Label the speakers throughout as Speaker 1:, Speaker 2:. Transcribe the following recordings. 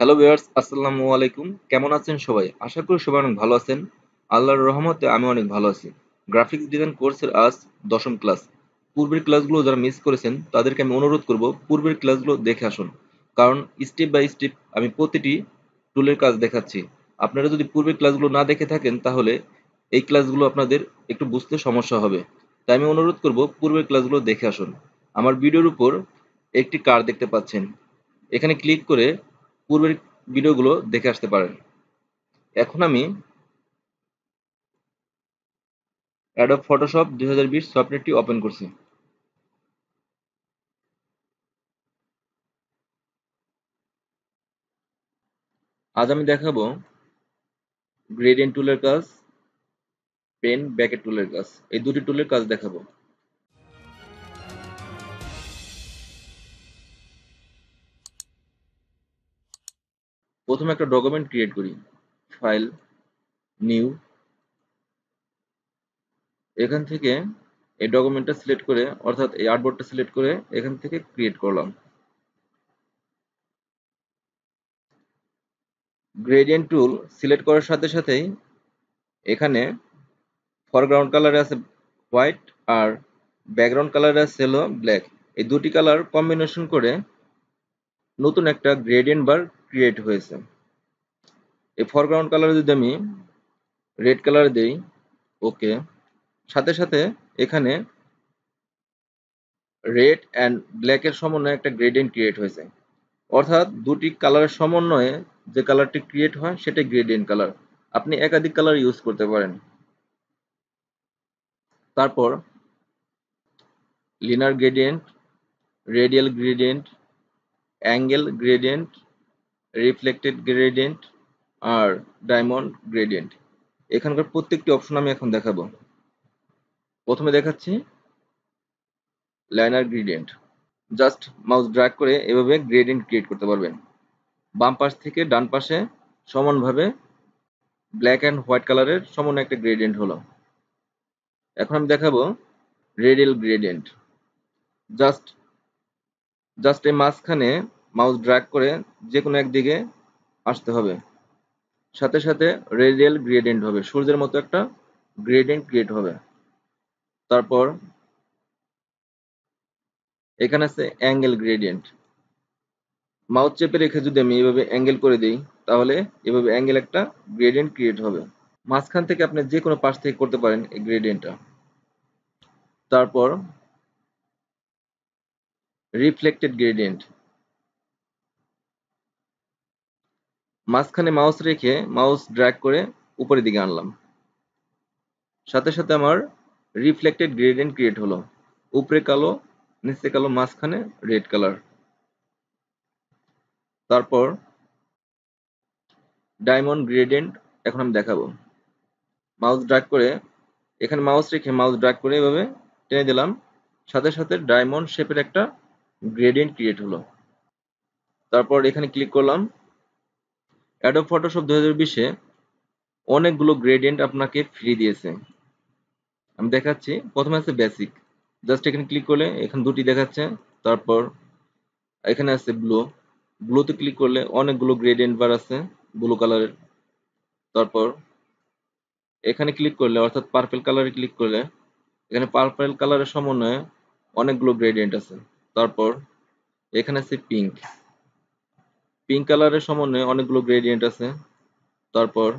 Speaker 1: Hello viewers, আসসালামু আলাইকুম। কেমন আছেন সবাই? আশা করি সবাই অনেক ভালো আছেন। আল্লাহর রহমতে আমি অনেক ভালো আছি। গ্রাফিক্স ডিজাইন কোর্সের আজ ১০ম ক্লাস। পূর্বের ক্লাসগুলো যারা মিস করেছেন তাদেরকে আমি অনুরোধ করব পূর্বের ক্লাসগুলো দেখে আসুন। কারণ স্টেপ বাই স্টেপ আমি প্রতিটি টুলের কাজ দেখাচ্ছি। আপনারা যদি পূর্বের ক্লাসগুলো না দেখে থাকেন তাহলে এই ক্লাসগুলো আপনাদের একটু বুঝতে সমস্যা হবে। তাই আমি অনুরোধ করব পূর্বের ক্লাসগুলো দেখে আসুন। আমার ভিডিওর উপর একটি কার্ড দেখতে পাচ্ছেন। এখানে ক্লিক করে পূর্বের ভিডিওগুলো দেখে আসতে পারেন। এখন আমি অ্যাডোব ফটোশপ 2020 সফটওয়্যারটি ওপেন করছি। আজ আমি দেখাবো গ্রেডিয়েন্ট টুলের কাজ, পেন ব্যাকেট টুলের কাজ। এই দুটি টুলের কাজ দেখাবো। প্রথমে একটা ডকুমেন্ট ক্রিয়েট করি। File, new. এখান থেকে এই ডকুমেন্টটা সিলেক্ট করে অর্থাৎ এই আর্টবোর্ডটা সিলেক্ট করে এখান থেকে ক্রিয়েট করলাম। গ্রেডিয়েন্ট টুল সিলেক্ট করার সাথে সাথেই এখানে ফরগ্রাউন্ড কালারে আছে হোয়াইট আর ব্যাকগ্রাউন্ড কালারে আছে হলো ব্ল্যাক। এই দুটি কালার কম্বিনেশন করে নতুন একটা গ্রেডিয়েন্ট বার ক্রিয়েট হয়েছে। এই ফরগ্রাউন্ড কালারে যদি আমি রেড কালার দেই, ওকে, সাথে সাথে এখানে রেড অ্যান্ড ব্ল্যাকের সমন্বয়ে একটা গ্রেডিয়েন্ট ক্রিয়েট হয়েছে। অর্থাৎ দুটি কালারের সমন্বয়ে যে কালারটি ক্রিয়েট হয় সেটাই গ্রেডিয়েন্ট কালার। আপনি একাধিক কালার ইউজ করতে পারেন। তারপর linear gradient, radial gradient, angle gradient, reflected gradient আর ডায়মন্ড গ্রেডিয়েন্ট। এখানকার প্রত্যেকটি অপশন আমি এখন দেখাবো। প্রথমে দেখাচ্ছি linear gradient. Just mouse drag করে এভাবে গ্রেডিয়েন্ট ক্রিয়েট করতে পারবেন। বাম পাশ থেকে ডান পাশে সমানভাবে ব্ল্যাক অ্যান্ড হোয়াইট কালারের সমন্বয়ে একটা গ্রেডিয়েন্ট হলো। এখন আমি দেখাবো রেডিয়াল গ্রেডিয়েন্ট। জাস্ট জাস্ট এই মাঝখানে মাউস ড্র্যাগ করে যে কোনো একদিকে আসতে হবে। সাথে সাথে রেডিয়াল গ্রেডিয়েন্ট হবে, সূর্যের মতো একটা গ্রেডিয়েন্ট ক্রিয়েট হবে। তারপর এখানে আছে অ্যাঙ্গেল গ্রেডিয়েন্ট। মাউস চেপে রেখে যদি আমি এভাবে অ্যাঙ্গেল করে দিই তাহলে এভাবে অ্যাঙ্গেল একটা গ্রেডিয়েন্ট ক্রিয়েট হবে। মাঝখান থেকে আপনি যে কোনো পাশ থেকে করতে পারেন এই গ্রেডিয়েন্টটা। তারপর রিফ্লেক্টেড গ্রেডিয়েন্ট। মাঝখানে মাউস রেখে মাউস ড্র্যাগ করে উপরের দিকে আনলাম। সাথে সাথে আমার রিফ্লেক্টেড গ্রেডিয়েন্ট ক্রিয়েট হলো। উপরে কালো, নিচে কালো, মাঝখানে রেড কালার। তারপর ডায়মন্ড গ্রেডিয়েন্ট এখন আমি দেখাবো। মাউস ড্র্যাগ করে এখানে মাউস রেখে মাউস ড্র্যাগ করে এভাবে টেনে দিলাম। সাথে সাথে ডায়মন্ড শেপের একটা গ্রেডিয়েন্ট ক্রিয়েট হলো। তারপর এখানে ক্লিক করলাম। অ্যাডোব ফটোশপ 2020-এ অনেকগুলো গ্রেডিয়েন্ট আপনাকে ফ্রি দিয়েছে। আমি দেখাচ্ছি। প্রথমে আছে বেসিক। জাস্ট এখানে ক্লিক করলে এখানে দুটি দেখাচ্ছে। তারপর এখানে আছে ব্লু। ব্লুতে ক্লিক করলে অনেকগুলো গ্রেডিয়েন্ট বার আছে ব্লু কালারের। তারপর এখানে ক্লিক করলে অর্থাৎ পার্পল কালারে ক্লিক করলে এখানে পার্পল কালারের সমন্বয়ে অনেকগুলো গ্রেডিয়েন্ট আছে। তারপর এখানে আছে পিঙ্ক। পিঙ্ক কালারের সমন্বয়ে অনেকগুলো গ্রেডিয়েন্ট আছে। তারপর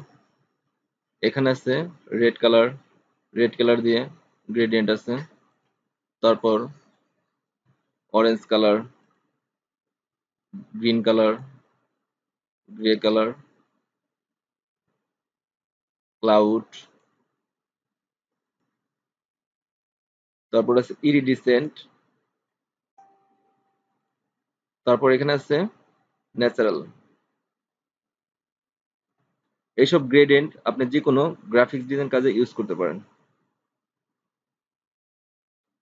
Speaker 1: এখানে আছে রেড কালার। রেড কালার দিয়ে গ্রেডিয়েন্ট আছে। তারপর orange colour, green colour, grey colour, cloud, তারপর আছে ইরিডিসেন্ট, তারপর এখানে আছে ন্যাচারাল। এইসব গ্রেডিয়েন্ট আপনি যে কোনো গ্রাফিক্স ডিজাইন কাজে ইউজ করতে পারেন।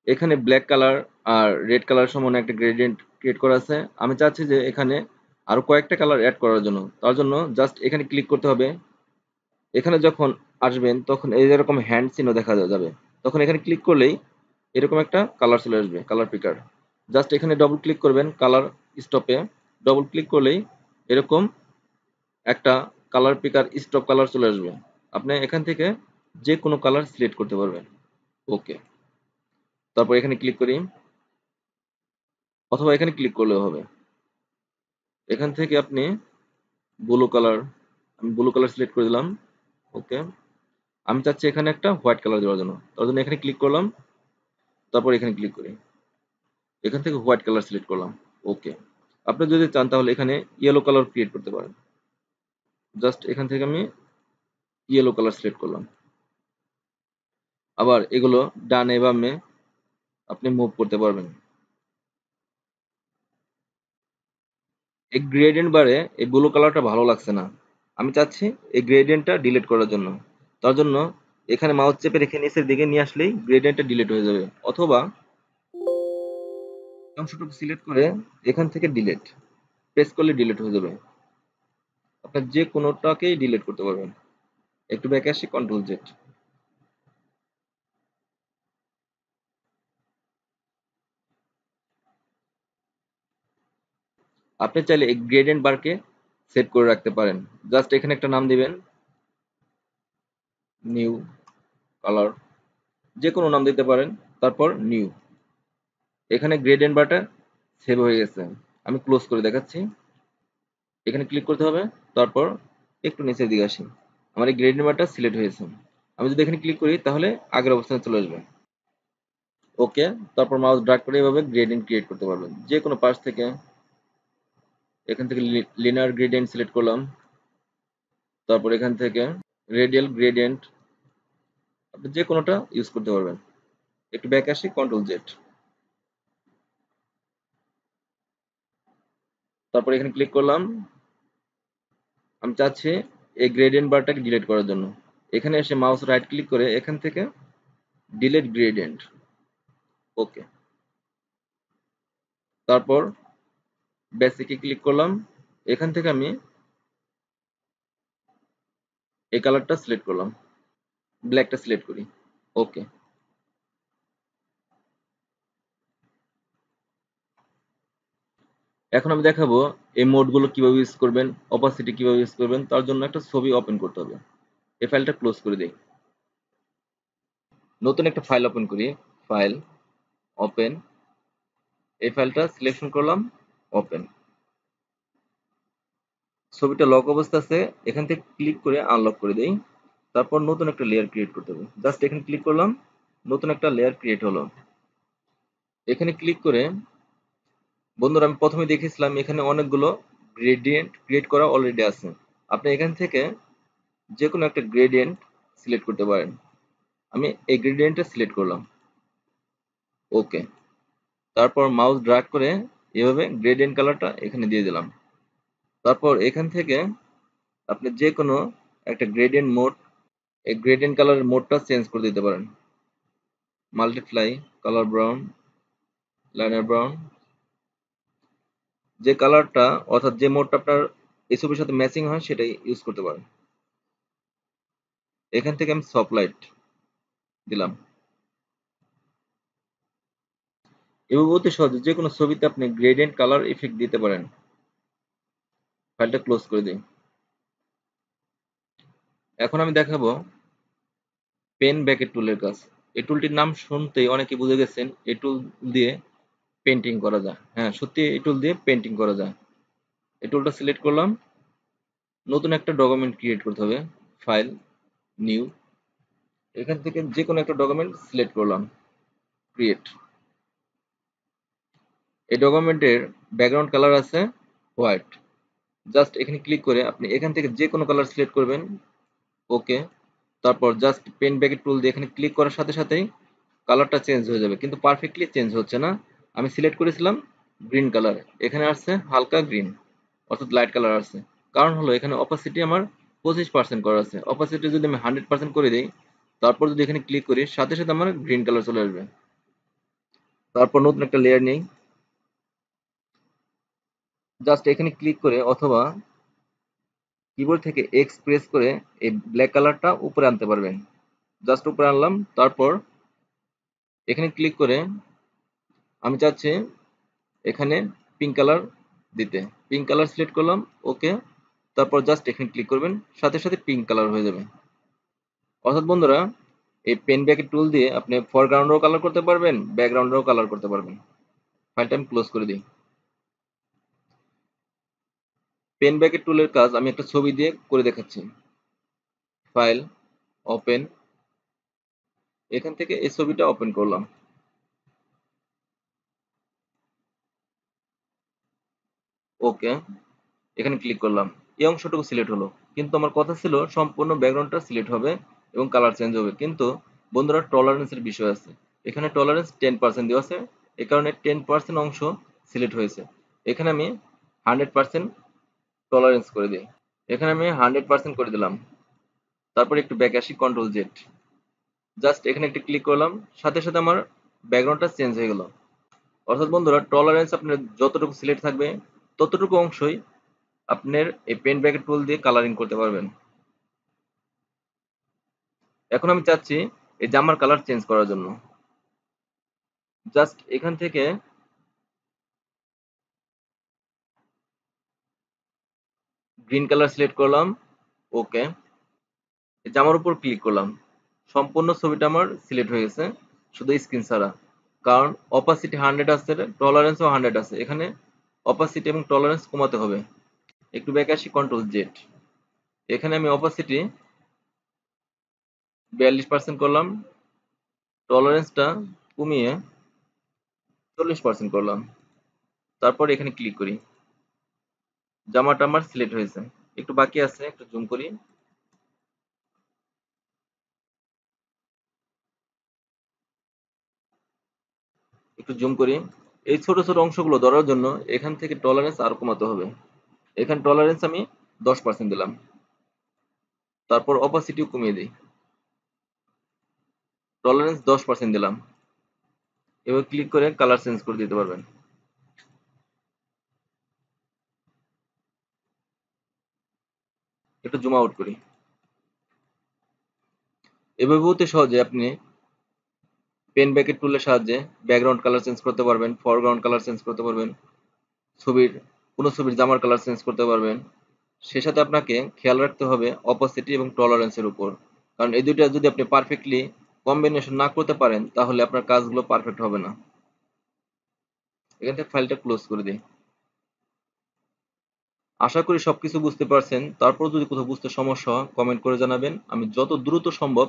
Speaker 1: এখানে ব্ল্যাক কালার আর রেড কালার সমান একটা গ্রেডিয়েন্ট ক্রিয়েট করা আছে। আমি চাচ্ছি যে এখানে আরো কয়েকটা কালার অ্যাড করার জন্য। তার জন্য জাস্ট এখানে ক্লিক করতে হবে। এখানে যখন আসবেন তখন এই যেরকম হ্যান্ড চিহ্ন দেখা যাবে। তখন এখানে ক্লিক করলেই এরকম একটা কালার চলে আসবে, কালার পিকার। জাস্ট এখানে ডবল ক্লিক করবেন কালার স্টপে। ডবল ক্লিক করলেই এরকম একটা কালার পিকার স্টক কালার চলে আসবে। আপনি এখান থেকে যে কোনো কালার সিলেক্ট করতে পারবেন। ওকে, তারপর এখানে ক্লিক করি, অথবা এখানে ক্লিক করলেও হবে। এখান থেকে আপনি ব্লু কালার, আমি ব্লু কালার সিলেক্ট করে দিলাম। ওকে, আমি চাচ্ছি এখানে একটা হোয়াইট কালার দেওয়ার জন্য, তার জন্য এখানে ক্লিক করলাম, তারপর এখানে ক্লিক করি, এখান থেকে হোয়াইট কালার সিলেক্ট করলাম। ওকে, আপনি যদি চান তাহলে এখানে ইয়েলো কালার ক্রিয়েট করতে পারেন। জাস্ট এখান থেকে আমি ইয়েলো কালার সিলেক্ট করলাম। আবার এগুলো ডানে বামে আপনি মুভ করতে পারবেন। এই গ্রেডিয়েন্ট বারে এই ব্লু কালারটা ভালো লাগছে না, আমি চাচ্ছি এই গ্রেডিয়েন্টটা ডিলিট করার জন্য। তার জন্য এখানে মাউস চেপে রেখে নিচের দিকে নিয়ে আসলেই গ্রেডিয়েন্টটা ডিলিট হয়ে যাবে, অথবা অংশটুকু সিলেক্ট করে এখান থেকে ডিলিট প্রেস করলে ডিলিট হয়ে যাবে। আপনার যে কোনোটাকেই ডিলিট করতে পারবেন। একটু ব্যাকে আসি, কন্ট্রোল জেড। আপনি চাইলে এই গ্রেডিয়েন্ট বারকে সেট করে রাখতে পারেন। জাস্ট এখানে একটা নাম দিবেন, নিউ কালার, যে কোনো নাম দিতে পারেন, তারপর নিউ। এখানে গ্রেডিয়েন্ট বারটা সেভ হয়ে গেছে। আমি ক্লোজ করে দেখাচ্ছি। এখানে ক্লিক করতে হবে, তারপর একটু নিচের দিকে আসি, আমার এই গ্রেডিয়েন্ট বারটা সিলেক্ট হয়েছে। আমি যদি এখানে ক্লিক করি তাহলে আগের অবস্থানে চলে আসবে। ওকে, তারপর মাউস ড্র্যাগ করে এভাবে গ্রেডিয়েন্ট ক্রিয়েট করতে পারবেন যে কোনো পাশ থেকে। এখান থেকে লিনিয়ার গ্রেডিয়েন্ট সিলেক্ট করলাম, তারপর এখান থেকে রেডিয়াল গ্রেডিয়েন্ট, আপনি যে কোনোটা ইউজ করতে পারবেন। একটু ব্যাক আসি, কন্ট্রোল জেড। তারপর এখানে ক্লিক করলাম, আমি চাচ্ছি এই গ্রেডিয়েন্ট বারটাকে ডিলিট করার জন্য। এখানে এসে মাউস রাইট ক্লিক করে এখান থেকে ডিলিট গ্রেডিয়েন্ট। ওকে, তারপর বেসিকে ক্লিক করলাম, এখান থেকে আমি এই কালারটা সিলেক্ট করলাম, ব্ল্যাকটা সিলেক্ট করি। ওকে, এখন আমি দেখাবো এই মোডগুলো কিভাবে ইউজ করবেন, অপাসিটি কিভাবে ইউজ করবেন। তার জন্য একটা ছবি ওপেন করতে হবে। এই ফাইলটা ক্লোজ করে দিই, নতুন একটা ফাইল ওপেন করি। ফাইল, ওপেন, এই ফাইলটা সিলেকশন করলাম, ওপেন। ছবিটা লক অবস্থা আছে, এখান থেকে ক্লিক করে আনলক করে দেই। তারপর নতুন একটা লেয়ার ক্রিয়েট করতে হবে। জাস্ট এখানে ক্লিক করলাম, নতুন একটা লেয়ার ক্রিয়েট হলো। এখানে ক্লিক করে, বন্ধুরা আমি প্রথমে দেখেছিলাম এখানে অনেকগুলো গ্রেডিয়েন্ট ক্রিয়েট করা অলরেডি আছে। আপনি এখান থেকে যে কোনো একটা গ্রেডিয়েন্ট সিলেক্ট করতে পারেন। আমি এই গ্রেডিয়েন্টটা সিলেক্ট করলাম। ওকে, তারপর মাউস ড্র্যাগ করে এভাবে গ্রেডিয়েন্ট কালারটা এখানে দিয়ে দিলাম। তারপর এখান থেকে আপনি যে কোনো একটা গ্রেডিয়েন্ট মোড, এই গ্রেডিয়েন্ট কালারের মোডটা চেঞ্জ করে দিতে পারেন। Multiply, colour brown, liner brown, যে কালারটা অর্থাৎ যে মোডটা আপনার এই ছবির সাথে ম্যাচিং হয় সেটাই ইউজ করতে পারেন। এখান থেকে আমি সফট লাইট দিলাম। এভাবে অতি সহজে যে কোনো ছবিতে আপনি গ্রেডিয়েন্ট কালার ইফেক্ট দিতে পারেন। ফাইলটা ক্লোজ করে দিই। এখন আমি দেখাবো পেন ব্যাকেট টুলের কাজ। এই টুলটির নাম শুনতেই অনেকে বুঝে গেছেন, এই টুল দিয়ে পেন্টিং করা যায়। হ্যাঁ, সত্যি এই টুল দিয়ে পেন্টিং করা যায়। এই টুলটা সিলেক্ট করলাম, নতুন একটা ডকুমেন্ট ক্রিয়েট করতে হবে। ফাইল, নিউ, এখান থেকে যে কোনো একটা ডকুমেন্ট সিলেক্ট করলাম, ক্রিয়েট। এই ডকুমেন্টের ব্যাকগ্রাউন্ড কালার আছে হোয়াইট। জাস্ট এখানে ক্লিক করে আপনি এখান থেকে যে কোনো কালার সিলেক্ট করবেন। ওকে, তারপর জাস্ট পেন ব্যাকেট টুল দিয়ে এখানে ক্লিক করার সাথে সাথেই কালারটা চেঞ্জ হয়ে যাবে, কিন্তু পারফেক্টলি চেঞ্জ হচ্ছে না। আমি সিলেক্ট করেছিলাম গ্রিন কালার, এখানে আসছে হালকা গ্রিন, অর্থাৎ লাইট কালার আসছে। কারণ হলো এখানে অপাসিটি আমার 25% করা আছে। অপাসিটি যদি আমি 100% করে দিই, তারপর যদি এখানে ক্লিক করি, সাথে সাথে আমার গ্রিন কালার চলে আসবে। তারপর নতুন একটা লেয়ার নেই, জাস্ট এখানে ক্লিক করে অথবা কিবোর্ড থেকে এক্স প্রেস করে এই ব্ল্যাক কালারটা উপরে আনতে পারবেন। জাস্ট উপরে আনলাম, তারপর এখানে ক্লিক করে আমি চাচ্ছি এখানে পিঙ্ক কালার দিতে। পিঙ্ক কালার সিলেক্ট করলাম। ওকে, তারপর জাস্ট এখানে ক্লিক করবেন, সাথে সাথে পিঙ্ক কালার হয়ে যাবে। অর্থাৎ বন্ধুরা, এই পেন ব্যাকেট টুল দিয়ে আপনি ফরগ্রাউন্ডেরও কালার করতে পারবেন, ব্যাকগ্রাউন্ডেরও কালার করতে পারবেন। ফাইলটা আমি ক্লোজ করে দিই। পেন ব্যাকেট টুলের কাজ আমি একটা ছবি দিয়ে করে দেখাচ্ছি। ফাইল, ওপেন, এখান থেকে এই ছবিটা ওপেন করলাম। ওকে, এখানে ক্লিক করলাম। এই অংশটুকু সিলেক্ট হলো, কিন্তু আমার কথা ছিল সম্পূর্ণ ব্যাকগ্রাউন্ডটা সিলেক্ট হবে এবং কালার চেঞ্জ হবে। কিন্তু বন্ধুরা, টলারেন্সের বিষয় আছে। এখানে টলারেন্স 10% দেওয়া আছে, এই কারণে 10% অংশ সিলেক্ট হয়েছে। এখানে আমি 100% টলারেন্স করে দিই। এখানে আমি 100% করে দিলাম। তারপর একটু ব্যাক আসি, কন্ট্রোল জেড। জাস্ট এখানে একটু ক্লিক করলাম, সাথে সাথে আমার ব্যাকগ্রাউন্ডটা চেঞ্জ হয়ে গেল। অর্থাৎ বন্ধুরা, টলারেন্স আপনার যতটুকু সিলেক্ট থাকবে ততটুকু অংশই আপনার এই পেন ব্র্যাকেট টুল দিয়ে কালারিং করতে পারবেন। এখন আমি চাচ্ছি এই জামার কালার চেঞ্জ করার জন্য। জাস্ট এখান থেকে গ্রিন কালার সিলেক্ট করলাম। ওকে, জামার উপর ক্লিক করলাম। সম্পূর্ণ ছবিটা আমার সিলেক্ট হয়ে গেছে, শুধু স্ক্রিন ছাড়া। কারণ অপাসিটি 100 আছে, টলারেন্সও 100 আছে। এখানে অপাসিটি এবং টলারেন্স কমাতে হবে। একটু ব্যাক আসি, কন্ট্রোল জেড। এখানে আমি অপাসিটি 42% করলাম, টলারেন্সটা কমিয়ে 40% করলাম। তারপর এখানে ক্লিক করি। জামাটা আমার সিলেক্ট হয়েছে। একটু বাকি আছে, একটু জুম করি। একটু জুম করি। এই ছোট ছোট অংশগুলো ধরার জন্য এখান থেকে টলারেন্স আরো কমাতে হবে। এখানে টলারেন্স আমি 10% দিলাম। তারপর অপাসিটিও কমিয়ে দিই। টলারেন্স 10% দিলাম। এবার ক্লিক করে কালার চেঞ্জ করে দিতে পারবেন। একটু জুম আউট করি। এভাবে অতি সহজে আপনি পেন ব্যাকেট টুলের সাহায্যে ব্যাকগ্রাউন্ড কালার চেঞ্জ করতে পারবেন, ফরগ্রাউন্ড কালার চেঞ্জ করতে পারবেন, ছবির কোনো ছবির জামার কালার চেঞ্জ করতে পারবেন। সে সাথে আপনাকে খেয়াল রাখতে হবে অপাসিটি এবং টলারেন্সের উপর। কারণ এই দুইটা যদি আপনি পারফেক্টলি কম্বিনেশন না করতে পারেন তাহলে আপনার কাজগুলো পারফেক্ট হবে না। এখান থেকে ফাইলটা ক্লোজ করে দিই। আশা করি সবকিছু বুঝতে পারছেন। তারপর যদি কোথাও বুঝতে সমস্যা হয় কমেন্ট করে জানাবেন, আমি যত দ্রুত সম্ভব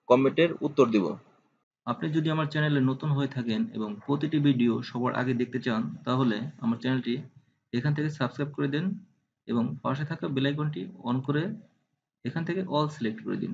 Speaker 1: কমেন্টের উত্তর দিব। আপনি যদি আমার চ্যানেলে নতুন হয়ে থাকেন এবং প্রতিটি ভিডিও সবার আগে দেখতে চান তাহলে আমার চ্যানেলটি এখান থেকে সাবস্ক্রাইব করে দেন এবং পাশে থাকা বেল আইকনটি অন করে এখান থেকে অল সিলেক্ট করে দিন।